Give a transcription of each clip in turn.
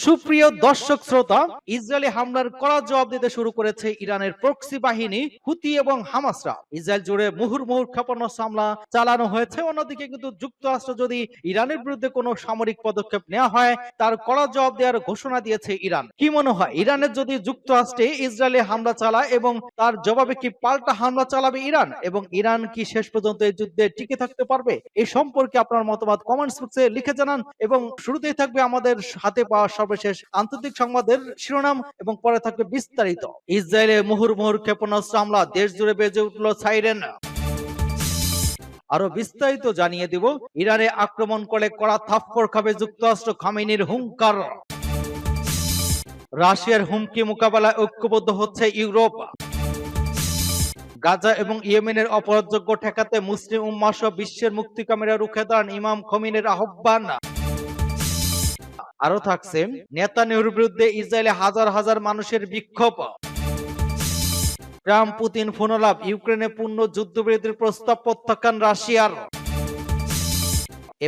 সুপ্রিয় দর্শক শ্রোতা, ইসরায়েলি হামলার কড়া জবাব দিতে শুরু করেছে ইরানের প্রক্সি বাহিনী হুতি এবং হামাসরা। ইসরায়েল জুড়ে মুহুর্মুহু ক্ষেপণাস্ত্র হামলা চালানো হয়েছে। অন্যদিকে কিন্তু যুক্তরাষ্ট্র যদি ইরানের বিরুদ্ধে কোনো সামরিক পদক্ষেপ নেওয়া হয় তার কড়া জবাব দেওয়ার ঘোষণা দিয়েছে ইরান। কি মনে হয়, ইরানের যদি যুক্তরাষ্ট্রে ইসরায়েলে হামলা চালায় এবং তার জবাবে কি পাল্টা হামলা চালাবে ইরান, এবং ইরান কি শেষ পর্যন্ত এই যুদ্ধে টিকে থাকতে পারবে? এই সম্পর্কে আপনার মতামত কমেন্টস বক্সে লিখে জানান। এবং শুরুতেই থাকবে আমাদের হাতে পাওয়া সর্বশেষ আন্তর্জাতিক সংবাদের শিরোনাম এবং পরে থাকবে বিস্তারিত। ইসরায়েলে মুহুর্মুহু ক্ষেপণাস্ত্র হামলা, দেশ জুড়ে বেজে উঠল সাইরেন। আরো বিস্তারিত জানিয়ে দিব। ইরানে আক্রমণ করে কড়া থাপ্পড় খাবে যুক্তরাষ্ট্র, খামেনির হুঙ্কার। রাশিয়ার হুমকি মোকাবেলায় ঐক্যবদ্ধ হচ্ছে ইউরোপ। গাজা এবং ইয়েমেনের অপরাধযোগ্য ঠেকাতে মুসলিম উম্মাহ সহ বিশ্বের মুক্তিকামীরা রুখে দাঁড়ান, ইমাম খোমেনির আহ্বান। আরো থাকছে, নেতানিয়াহুর বিরুদ্ধে ইসরায়েলে হাজার হাজার মানুষের বিক্ষোভ। ট্রাম্প পুতিন ফোনালাপ, ইউক্রেনে পূর্ণ যুদ্ধবিরতির প্রস্তাব প্রত্যাখ্যান রাশিয়ার।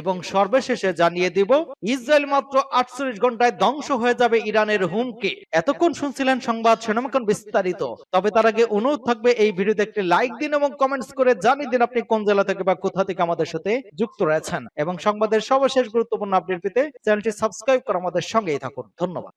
এবং সর্বশেষে জানিয়ে দিব, ইসরায়েল মাত্র 48 ঘন্টায় ধ্বংস হয়ে যাবে, ইরানের হুমকি। এতক্ষণ শুনছিলেন সংবাদ শিরোনাম, এখন বিস্তারিত। তবে তার আগে অনুরোধ থাকবে এই ভিডিওতে একটি লাইক দিন এবং কমেন্টস করে জানিয়ে দিন আপনি কোন জেলা থেকে বা কোথা থেকে আমাদের সাথে যুক্ত রয়েছেন। এবং সংবাদের সর্বশেষ গুরুত্বপূর্ণ আপডেট পেতে চ্যানেলটি সাবস্ক্রাইব করে আমাদের সঙ্গেই থাকুন। ধন্যবাদ।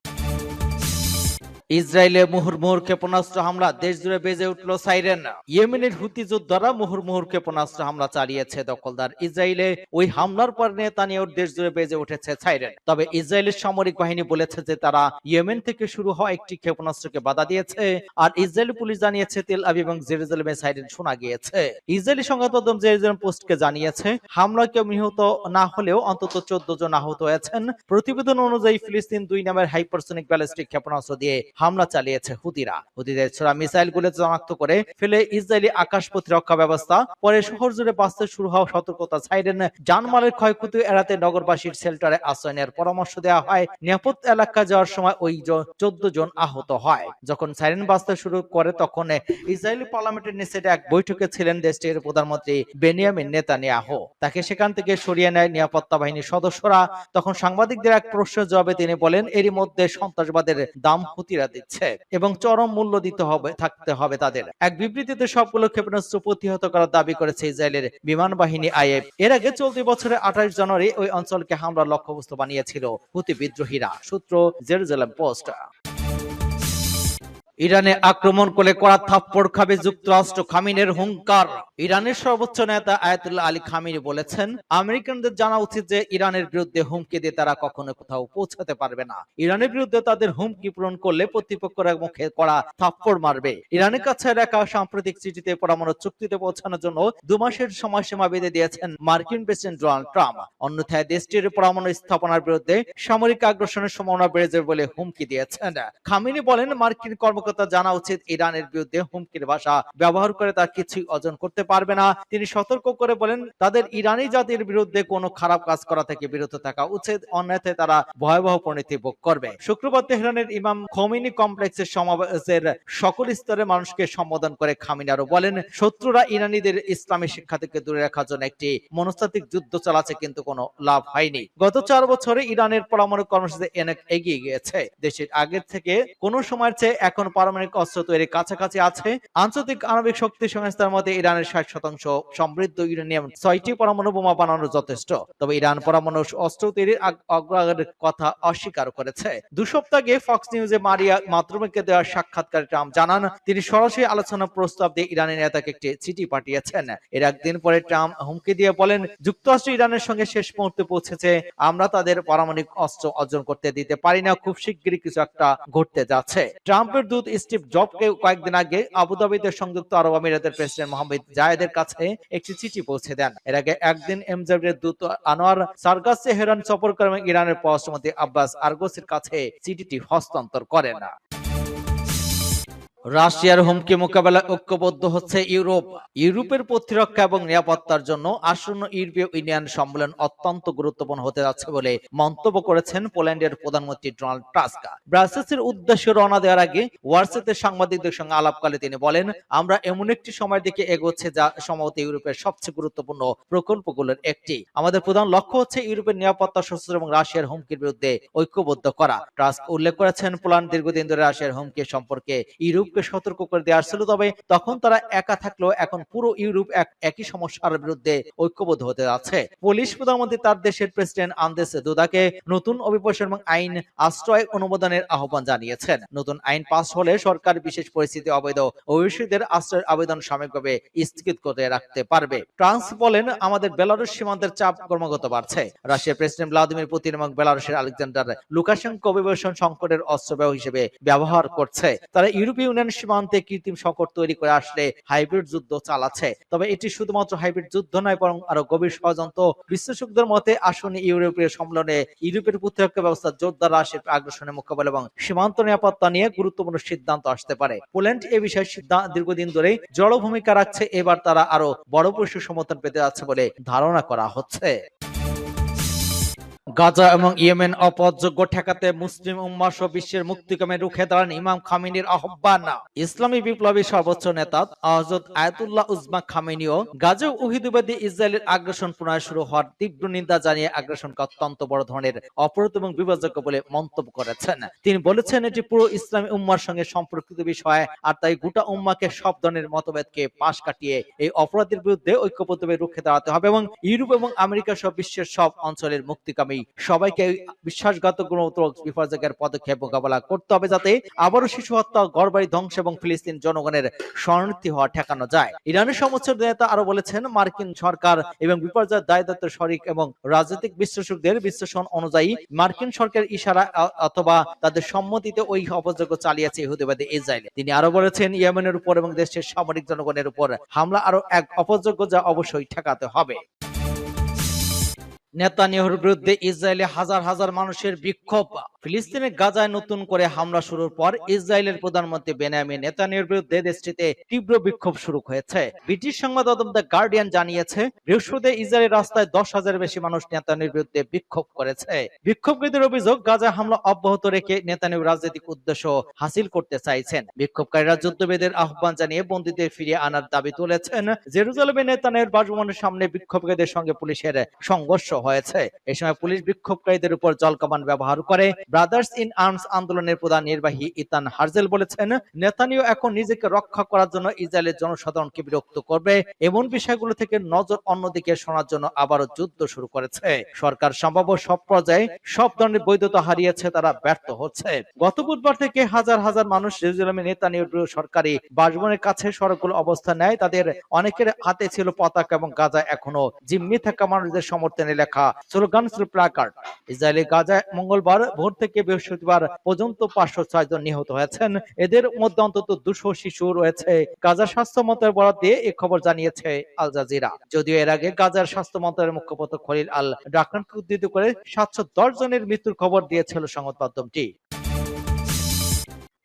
ইসরায়েলে মুহুর্মুহু ক্ষেপণাস্ত্র হামলা, দেশ জুড়ে বেজে উঠল সাইরেন। ইয়েমেনের হুতি যোদ্ধারা মুহুর্মুহু ক্ষেপণাস্ত্র হামলা চালিয়েছে দখলদার ইসরায়েলে। ওই হামলার পর নেতানিয়াহুর দেশ জুড়ে বেজে উঠেছে সাইরেন। তবে ইসরায়েলের সামরিক বাহিনী বলেছে যে তারা ইয়েমেন থেকে শুরু হওয়া একটি ক্ষেপণাস্ত্রকে বাধা দিয়েছে। আর ইসরায়েলি পুলিশ জানিয়েছে তেল আবিব এবং জেরুজালেমে সাইরেন শোনা গিয়েছে। ইসরায়েলি সংবাদ মাধ্যম জেরুজালেম পোস্টকে জানিয়েছে হামলায় কেউ নিহত না হলেও অন্তত 14 জন আহত হয়েছেন। প্রতিবেদন অনুযায়ী ফিলিস্তিন 2 নামের হাইপারসোনিক ব্যালিস্টিক ক্ষেপণাস্ত্র দিয়ে হামলা চালিয়েছে হুতিরা। হুতিদের ছোড়া মিসাইল গুলো শনাক্ত করে ফেলে ইসরায়েলি আকাশ প্রতিরক্ষা ব্যবস্থা। পরে শহর জুড়ে বাজতে শুরু হওয়া সতর্কতা সাইরেন। জানমালের ক্ষয়ক্ষতি এড়াতে নগরবাসীর শেল্টারে আশ্রয় নেওয়ার পরামর্শ দেওয়া হয়। নিরাপদ এলাকা যাওয়ার সময় ওই 14 জন আহত হয়। যখন সাইরেন বাজতে শুরু করে তখন ইসরায়েলি পার্লামেন্টের নিচে এক বৈঠকে ছিলেন দেশটির প্রধানমন্ত্রী বেনিয়ামিন নেতানিয়াহু। তাকে সেখান থেকে সরিয়ে নেয় নিরাপত্তা বাহিনীর সদস্যরা। তখন সাংবাদিকদের এক প্রশ্নের জবাবে তিনি বলেন, এরই মধ্যে সন্ত্রাসবাদের দাম হুতিরা দিচ্ছে এবং চরম মূল্য দিতে হবে, থাকতে হবে তাদের। এক বিবৃতিতে সবগুলো ক্ষেপণাস্ত্র প্রতিহত করার দাবি করেছে ইসরায়েলের বিমান বাহিনী আইএফ। এর আগে চলতি বছরের 28 জানুয়ারি ওই অঞ্চলকে হামলার লক্ষ্যবস্তু বানিয়েছিল হুতি বিদ্রোহীরা। সূত্র জেরুজালেম পোস্ট। ইরানে আক্রমণ করে কড়া থাপ্পড় খাবে যুক্তরাষ্ট্র, খামেনির হুঙ্কার। ইরানের সর্বোচ্চ নেতা আয়াতুল্লাহ আলী খামেনি বলেছেন, আমেরিকানদের জানা উচিত যে ইরানের বিরুদ্ধে হুমকি দিয়ে তারা কখনো কোথাও পৌঁছাতে পারবে না। ইরানের বিরুদ্ধে তাদের হুমকি পূরণ করলে প্রতিপক্ষের মুখে কড়া থাপ্পড় মারবে। ইরানের কাছে রাখা সাম্প্রতিক চিঠিতে পরমাণু চুক্তিতে পৌঁছানোর জন্য 2 মাসের সময়সীমা বেঁধে দিয়েছেন মার্কিন প্রেসিডেন্ট ডোনাল্ড ট্রাম্প। অন্যথায় দেশটির পরমাণু স্থাপনার বিরুদ্ধে সামরিক আগ্রাসনের সম্ভাবনা বেড়ে যাবে বলে হুমকি দিয়েছেন। খামেনি বলেন, মার্কিন কর্মকর্তা জানা উচিত ইরানের বিরুদ্ধে হুমকির ভাষা ব্যবহার করে তার কিছুই অর্জন করতে পারবে না। তিনি সতর্ক করে বলেন, তাদের ইরানি জাতির বিরুদ্ধে কোনো খারাপ কাজ করা থেকে বিরত থাকা উচিত, অন্যথায় তারা ভয়াবহ পরিণতি ভোগ করবে। শুক্রবার তেহরানের ইমাম খোমেনি কমপ্লেক্সের সমাবেশের সকল স্তরের মানুষকে সম্বোধন করে খামেনি আরো বলেন, শত্রুরা ইরানিদের ইসলামী শিক্ষা থেকে দূরে রাখার জন্য একটি মনস্তাত্ত্বিক যুদ্ধ চালাচ্ছে, কিন্তু কোনো লাভ হয়নি। গত 4 বছরে ইরানের পরমাণু কর্মসূচি অনেক এগিয়ে গিয়েছে। দেশের আগের থেকে কোন সময়ের চেয়ে এখন পারমাণবিক অস্ত্র তৈরির কাছাকাছি আছে। আন্তর্জাতিক আণবিক শক্তি সংস্থার মতে ইরানের 60% সমৃদ্ধ ইউরেনিয়াম 6টি পরমাণু বোমা বানানো যথেষ্ট। তবে ইরান পরমাণু অস্ত্র তৈরির অগ্রগতির কথা অস্বীকার করেছে। 2 সপ্তাহ আগে ফক্স নিউজে মারিয়া মাতরুমকে দেওয়া সাক্ষাৎকারে ট্রাম্প জানান, তিনি সরাসরি আলোচনার প্রস্তাব দিয়ে ইরানের নেতাকে একটি চিঠি পাঠিয়েছেন। এর একদিন পরে ট্রাম্প হুমকি দিয়ে বলেন, যুক্তরাষ্ট্র ইরানের সঙ্গে শেষ মুহূর্তে পৌঁছেছে, আমরা তাদের পারমাণবিক অস্ত্র অর্জন করতে দিতে পারি না, খুব শিগগিরই কিছু একটা ঘটতে যাচ্ছে। ট্রাম্পের দূত স্টিভ জবকে কয়েকদিন আগে আবুধাবিতে সংযুক্ত আরব আমিরাতের প্রেসিডেন্ট মোহাম্মদ জায়েদের কাছে একটি চিঠি পৌঁছে দেন। এর আগে একদিন এমজাবের দূত আনোয়ার সারগাস তেহরান সফর করেন, ইরানের পররাষ্ট্রমন্ত্রী আব্বাস আরগোসির কাছে চিঠিটি হস্তান্তর করেন। রাশিয়ার হুমকি মোকাবেলায় ঐক্যবদ্ধ হচ্ছে ইউরোপ। ইউরোপের প্রতিরক্ষা এবং নিরাপত্তার জন্য আসন্ন ইউরোপীয় ইউনিয়ন সম্মেলন অত্যন্ত গুরুত্বপূর্ণ হতে যাচ্ছে বলে মন্তব্য করেছেন পোল্যান্ডের প্রধানমন্ত্রী ডোনাল্ড টাস্ক। ব্রাসেলসের উদ্দেশ্যে রওনা দেওয়ার আগে ওয়ার্সাতে সাংবাদিকদের সঙ্গে আলাপকালে তিনি বলেন, আমরা এমন একটি সময়ের দিকে এগোচ্ছে যা সম্ভবত ইউরোপের সবচেয়ে গুরুত্বপূর্ণ প্রকল্পগুলোর একটি। আমাদের প্রধান লক্ষ্য হচ্ছে ইউরোপের নিরাপত্তা, সশস্ত্র এবং রাশিয়ার হুমকির বিরুদ্ধে ঐক্যবদ্ধ করা। টাস্ক উল্লেখ করেছেন, পোল্যান্ড দীর্ঘদিন ধরে রাশিয়ার হুমকি সম্পর্কে ইউরোপকে সতর্ক করে দেওয়া ছিল, তবে তখন তারা একা থাকলেও এখন পুরো ইউরোপ একই সমস্যার বিরুদ্ধে ঐক্যবদ্ধ হতে যাচ্ছে। পোলিশ প্রধানমন্ত্রী তার দেশের প্রেসিডেন্ট আন্দেস দুদাকে নতুন অভিবাসন এবং আইন আশ্রয় অনুমোদনের আহ্বান জানিয়েছেন। নতুন আইন পাস হলে সরকার বিশেষ পরিস্থিতি অবৈধ অভিবাসীদের আশ্রয়ের আবেদন সাময়িকভাবে স্থগিত করে রাখতে পারবে। ট্রান্স বলেন, আমাদের বেলারুশ সীমান্তের চাপ ক্রমাগত বাড়ছে। রাশিয়ার প্রেসিডেন্ট ভ্লাদিমির পুতিন এবং বেলারুশের আলেকজান্ডার লুকাশেঙ্কো অভিবাসন সংকটের অস্ত্র হিসেবে ব্যবহার করছে। তারা ইউরোপীয় ইউনিয়ন সীমান্তে কৃত্রিম সংকট তৈরি করে আসলে হাইব্রিড যুদ্ধ চালাচ্ছে। তবে এটি শুধুমাত্র হাইব্রিড যুদ্ধ নয়, বরং আরো গভীর ষড়যন্ত্র। বিশ্লেষকদের মতে আসন্ন ইউরোপীয় সম্মেলনে ইউরোপের প্রতিরক্ষা ব্যবস্থা জোরদার রাশিয়ার আগ্রাসনের মোকাবেলা এবং সীমান্ত নিরাপত্তা নিয়ে গুরুত্বপূর্ণ সিদ্ধান্ত আসতে পারে। পোল্যান্ড এ বিষয়ে দীর্ঘদিন ধরেই জড় ভূমিকা রাখছে। এবার তারা আরো বড় পরিসর সমর্থন পেতে যাচ্ছে বলে ধারণা করা হচ্ছে। গাজা এবং ইয়েমেন অপহরণযোগ্য ঠেকাতে মুসলিম উম্মাহ সহ বিশ্বের মুক্তিকামে রুখে দাঁড়ান ইমাম খামেনির আহ্বান। ইসলামী বিপ্লবী সর্বোচ্চ নেতা হযরত আয়াতুল্লাহ উজমা খামেনিও গাজা উহুদিবাদী ইসরায়েলের আগ্রাসন পুনরায় শুরু হওয়ার তীব্র নিন্দা জানিয়ে আগ্রাসনকে অত্যন্ত বড় ধরনের অপরাধ এবং বিপজ্জনক বলে মন্তব্য করেছেন। তিনি বলেছেন, এটি পুরো ইসলামী উম্মাহর সঙ্গে সম্পর্কিত বিষয়, আর তাই গোটা উম্মাহকে সব ধরনের মতভেদকে পাশ কাটিয়ে এই অপরাধের বিরুদ্ধে ঐক্যবদ্ধভাবে রুখে দাঁড়াতে হবে এবং ইউরোপ এবং আমেরিকা সহ বিশ্বের সব অঞ্চলের মুক্তিকামী সবাইকে বিশ্বাসঘাতক বিপর্যয়ের পদক্ষেপ মোকাবেলা করতে হবে, যাতে আবারও শিশু হত্যা, ঘরবাড়ি ধ্বংস এবং ফিলিস্তিন জনগণের শরণার্থী হওয়া ঠেকানো যায়। ইরানের সর্বোচ্চ নেতা আরো বলেছেন, মার্কিন সরকার এবং বিপর্যয়ের দায়িত্ব শরিক এবং রাজনৈতিক বিশ্লেষকদের বিশ্লেষণ অনুযায়ী মার্কিন সরকার ইশারা অথবা তাদের সম্মতিতে ওই অপযজ্ঞ চালিয়েছে ইহুদিবাদী ইসরায়েল। তিনি আরো বলেছেন, ইয়েমেনের উপর এবং দেশের সামরিক জনগণের উপর হামলা আরো এক অপযজ্ঞ, যা অবশ্যই ঠেকাতে হবে। নেতানিয়াহুর বিরুদ্ধে ইসরায়েলে হাজার হাজার মানুষের বিক্ষোভ। ফিলিস্তিনের গাজায় নতুন করে হামলা শুরুর পর ইসরায়েলের প্রধানমন্ত্রী বেনিয়ামিন নেতানিয়াহুর বিরুদ্ধে দেশটিতে তীব্র বিক্ষোভ শুরু হয়েছে। ব্রিটিশ সংবাদ মাধ্যম দ্য গার্ডিয়ান জানিয়েছে, বৃহস্পতিবার ইসরায়েলের রাস্তায় 10,000-এর বেশি মানুষ নেতানিয়াহুর বিরুদ্ধে বিক্ষোভ করেছে। বিক্ষোভকারীদের অভিযোগ, গাজায় হামলা অব্যাহত রেখে নেতানিয়াহু রাজনৈতিক উদ্দেশ্য হাসিল করতে চাইছেন। বিক্ষোভকারীরা যুদ্ধবিরতির আহ্বান জানিয়ে বন্দীদের ফিরিয়ে আনার দাবি তুলেছেন। জেরুজালেমে নেতানিয়াহুর বাসভবনের সামনে বিক্ষোভকারীদের সঙ্গে পুলিশের সংঘর্ষ হয়েছে। এই সময় পুলিশ বিক্ষোভকারীদের উপর জলকামান ব্যবহার করে। ব্রাদার্স ইন আর্মস আন্দোলনের প্রধান নির্বাহী ইতান হার্জেল বলেছেন, নেতানিয়াহু এখন নিজেকে রক্ষা করার জন্য ইসরায়েলের জনসাধারণকে বিরক্ত করবে, এমন বিষয়গুলো থেকে নজর অন্যদিকে শোনার জন্য আবারও যুদ্ধ শুরু করেছে। সরকার সম্ভাব্য সব পর্যায়ে সব ধরনের বৈধতা হারিয়েছে, তারা ব্যর্থ হচ্ছে। গত বুধবার থেকে হাজার হাজার মানুষ জেরুজালেমে নেতানিয়াহুর সরকারি বাসভবনের কাছে সড়কগুলো অবস্থান নেয়। তাদের অনেকের হাতে ছিল পতাকা এবং গাজায় এখনো জিম্মি থাকা মানুষদের সমর্থনে লেখা স্লোগান ছিল প্ল্যাকার্ড। ইসরায়েলি গাজায় মঙ্গলবার ভোর থেকে বৃহস্পতিবার পর্যন্ত 506 জন নিহত হয়েছেন। এদের মধ্যে অন্তত 200 শিশু রয়েছে। গাজার স্বাস্থ্য মন্ত্রণালয়ের বরাত দিয়ে এই খবর জানিয়েছে আল জাজিরা। যদিও এর আগে গাজার স্বাস্থ্য মন্ত্রণালয়ের মুখপাত্র খলিল আল ডাকানকে উদ্ধৃত করে 710 জনের মৃত্যুর খবর দিয়েছিল সংবাদ মাধ্যমটি।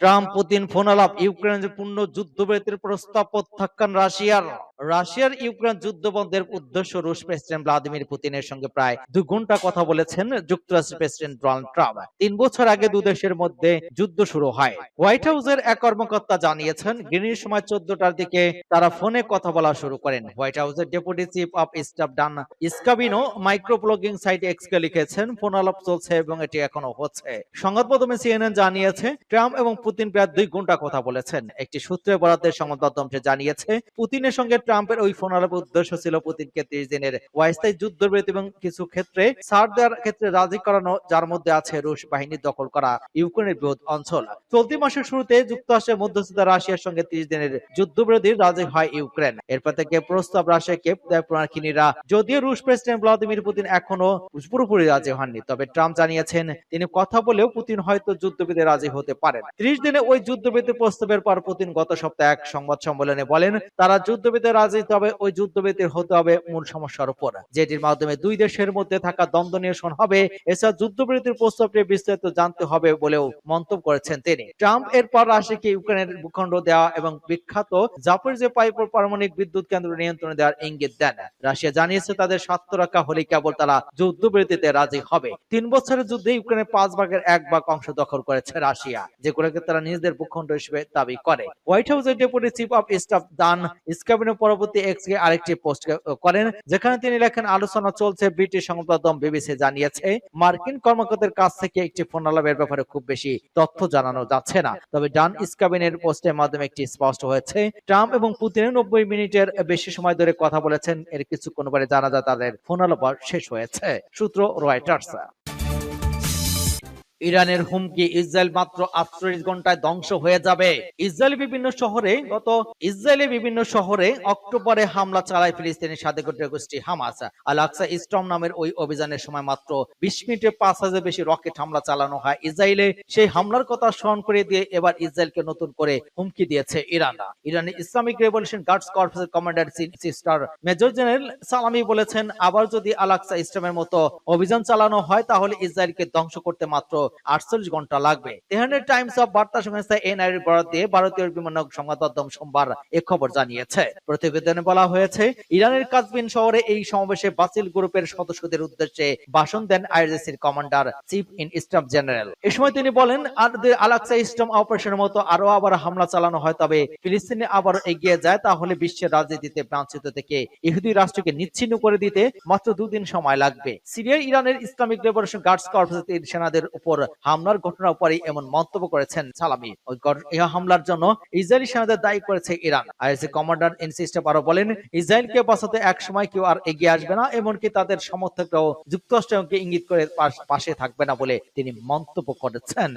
ট্রাম্প পুতিন ফোনালাপ, ইউক্রেনের পূর্ণ যুদ্ধবিরতির প্রস্তাব প্রত্যাখ্যান রাশিয়ার। রাশিয়ার ইউক্রেন যুদ্ধ বন্ধের উদ্দেশ্য রুশ প্রেসিডেন্ট ভ্লাদিমির পুতিনের সঙ্গে প্রায় 2 ঘন্টা কথা বলেছেন যুক্তরাষ্ট্রের প্রেসিডেন্ট ডোনাল্ড ট্রাম্প। 3 বছর আগে দু দেশের মধ্যে যুদ্ধ শুরু হয়। হোয়াইট হাউসের এক কর্মকর্তা জানিয়েছেন, গ্রিনিচ সময় 14টার দিকে তারা ফোনে কথা বলা শুরু করেন। হোয়াইট হাউসের deputy chief of staff Dan Scavino microblogging site এক্সকে লিখেছেন, ফোনালাপ চলছে এবং এটি এখনো হচ্ছে। সংবাদ মাধ্যমে সিএনএন জানিয়েছে, ট্রাম্প এবং পুতিন প্রায় 2 ঘন্টা কথা বলেছেন। একটি সূত্রের বরাতে সংবাদ মাধ্যমটি জানিয়েছে, পুতিনের সঙ্গে ট্রাম্পের ওই ফোনালাপের উদ্দেশ্য ছিল পুতিনকে 30 দিনের অস্থায়ী যুদ্ধবিরতি এবং কিছু ক্ষেত্রে ছাড় দেওয়ার ক্ষেত্রে রাজি করানো, যার মধ্যে আছে রুশ বাহিনীর দখল করা ইউক্রেনের বৃহৎ অঞ্চল। চলতি মাসের শুরুতে যুক্তরাষ্ট্রের মধ্যস্থতা রাশিয়ার সঙ্গে 30 দিনের যুদ্ধবিরতির রাজি হয় ইউক্রেন। এরপর থেকে প্রস্তাব রাশিয়াকে দেয় পুনর্কিনীরা। যদিও রুশ প্রেসিডেন্ট ভ্লাদিমির পুতিন এখনো পুরোপুরি রাজি হননি, তবে ট্রাম্প জানিয়েছেন তিনি কথা বলেও পুতিন হয়তো যুদ্ধবিরতিতে রাজি হতে পারেন। 30 দিনে ওই যুদ্ধবিরতি প্রস্তাবের পর পুতিন গত সপ্তাহে এক সংবাদ সম্মেলনে বলেন, তারা যুদ্ধবিরতিতে রাজি, তবে ওই যুদ্ধবিরতি হতে হবে মূল সমস্যার উপর, যেটির মাধ্যমে দুই দেশের মধ্যে থাকা দ্বন্দ্ব নিরসন হবে। এছাড়া যুদ্ধবিরতির প্রস্তাবটি বিস্তারিত জানতে হবে বলেও মন্তব্য করেছেন তিনি। ট্রাম্প এরপর রাশিয়াকে ইউক্রেনের ভূখণ্ড দেওয়া এবং বিখ্যাত জাপোরিজিয়া পারমাণবিক বিদ্যুৎ কেন্দ্র নিয়ন্ত্রণে দেওয়ার ইঙ্গিত দেন। রাশিয়া জানিয়েছে তাদের স্বার্থ রক্ষা হলে কেবল তারা যুদ্ধবিরতিতে রাজি হবে। 3 বছরের যুদ্ধে ইউক্রেনের 5 ভাগের 1 ভাগ অংশ দখল করেছে রাশিয়া, যেগুলোকে তারা নিজেদের ভূখণ্ড হিসেবে দাবি করে। হোয়াইট হাউসের ডেপুটি চিফ অফ স্টাফ ডান স্ক্যাবিনো পরবর্তী এক্স আরেকটি পোস্ট করেন, যেখানে তিনি লেখেন, আলোচনা চলছে। ব্রিটিশ সংবাদ মাধ্যম বিবিসি জানিয়েছে মার্কিন কর্মকর্তাদের কাছ থেকে একটি ফোনালাপের ব্যাপারে খুব বেশি তথ্য জানানো যাচ্ছে না। তবে ডান স্ক্যাবিনের পোস্টের মাধ্যমে একটি স্পষ্ট হয়েছে, ট্রাম্প এবং পুতিনের 90 মিনিটের বেশি সময় ধরে কথা বলেছেন। এর কিছুক্ষণ পরে জানা যায় তাদের ফোনালাপ শেষ হয়েছে। সূত্র রয়টার্স। ইরানের হুমকি, ইসরায়েল মাত্র 48 ঘন্টায় ধ্বংস হয়ে যাবে। ইসরায়েলের বিভিন্ন শহরে অক্টোবরে হামলা চালায় ফিলিস্তিনি স্বাধীনতা গোষ্ঠী হামাস। আল আকসা স্টর্ম নামের ওই অভিযানের সময় মাত্র 20 মিনিটে 5000 বেশি রকেট হামলা চালানো হয় ইসরায়েলে। সেই হামলার কথা স্মরণ করে দিয়ে এবার ইসরায়েলকে নতুন করে হুমকি দিয়েছে ইরান। ইরানের ইসলামিক রেভলিউশন গার্ডস কর্পসের commander sister major general Salami বলেছেন, আবার যদি আল আকসা স্টর্মের মতো অভিযান চালানো হয় তাহলে ইসরায়েলকে ধ্বংস করতে মাত্র 48 ঘন্টা লাগবে। তেহরানের টাইমস অফ বার্তা সংস্থা এনআইর বরাত দিয়ে ভারতীয় বিমান সংবাদ মাধ্যম সোমবার এ খবর জানিয়েছে। প্রতিবেদনে বলা হয়েছে, ইরানের কাজভিন শহরে এই সমাবেশে বাসিল গ্রুপের সদস্যদের উদ্দেশ্যে ভাষণ দেন আইআরজিসির commander chief in staff general. এ সময় তিনি বলেন, আল আকসা স্টর্ম অপারেশনের মতো আবার হামলা চালানো হয়, তবে ফিলিস্তিনে আবার এগিয়ে যায়, তাহলে বিশ্বের রাজনীতিতে প্রাণচিত থেকে ইহুদি রাষ্ট্রকে নিচ্ছিন্ন করে দিতে মাত্র 2 দিন সময় লাগবে। সিরিয়ার ইরানের ইসলামিক রেভলিউশন গার্ডস কর্পসের সেনাদের উপর হামলার ঘটনার পরে এমন মন্তব্য করেছেন সালামি। ওই হামলার জন্য ইসরায়েলি সেনাদের দায়ী করেছে ইরান। আইএসি কমান্ডার ইনসিস্টেপ আরো বলেন, ইসরায়েলকে বাঁচাতে এক সময় কেউ আর এগিয়ে আসবে না, এমনকি তাদের সমর্থকরাও যুক্তরাষ্ট্রকে ইঙ্গিত করে পাশে থাকবে না বলে তিনি মন্তব্য করেছেন।